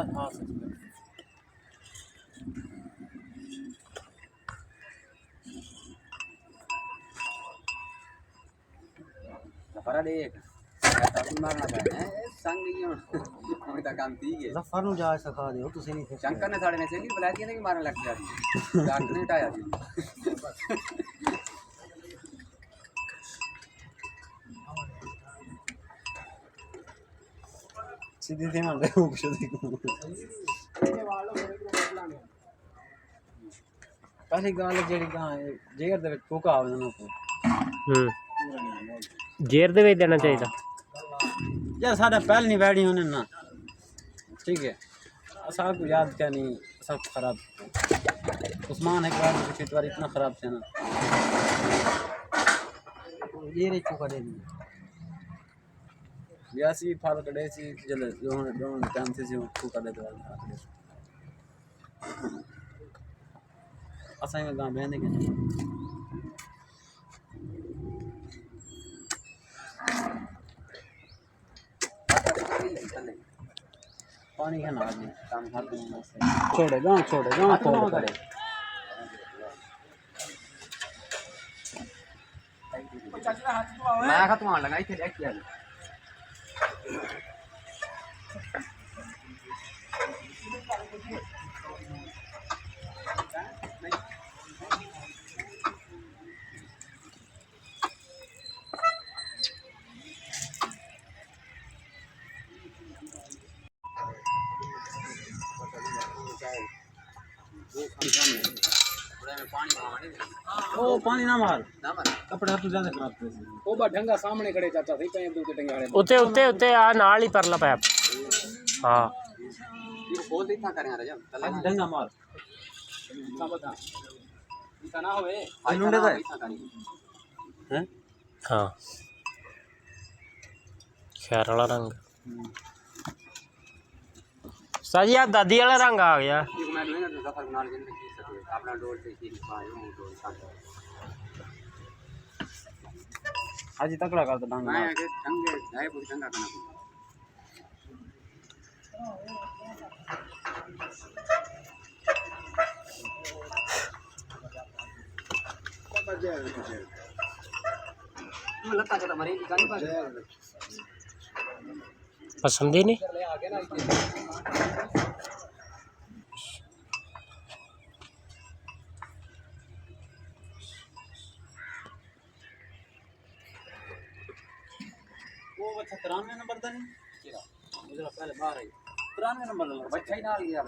Para dek. Kata pun marna kan. Sangiyo. Kami tak काम ठीक है. जफर नु जा सका दे हो तुसी नहीं थे शंकर ने साढ़े ने सेली बुला दिया कि मारने लग गया डॉक्टर ने उठाया थी सीधी थे मार दे कुछ देखो पहली गाल जेड़ी गां जेर दे विच फूका आवे ना को जेर दे विच देना चाहिए यार साडा पहल नहीं बैठी होने ना ठीक है साहब को याद क्या नहीं सब खराब उस्मान एक बार पिछली इतना खराब थे ना ये रे चुका दे दी बियासी फाल कड़े सी जल जो टाइम से चुका दे दो असां का गांव बहने के पानी का ना आदमी काम हर दिन छोड़े गांव खोल करे मैं खत्म होने लगा इथे किया ओ पानी ना मार ना मार कपड़ा तू ज्यादा खराब थे ओ बा ढंगा सामने खड़े चाचा सही पे दो ढंगा खड़े उत्ते उत्ते उत्ते आ नाल ही परला पैप हां ये खोल दे इतना करें राजा आज ढंगा मार इतना बता इतना ना होवे लुंडे दा हैं हां खैर वाला रंग साजी आ दादी वाला रंग आ गया ये मैं लूंगा तो सफर नाल के की सके अपना डोल से की पायो डोल साथ आज तकड़ा कर दे ढंगा मैं के ढंगे जाए पूरी ढंगा करना लगता है तुम्हारी दुकान पर पसंद ही नहीं वो अच्छा 93 नंबर दा नहीं मुझे पहले बाहर आई 93 नंबर बच्चा ही डाल गया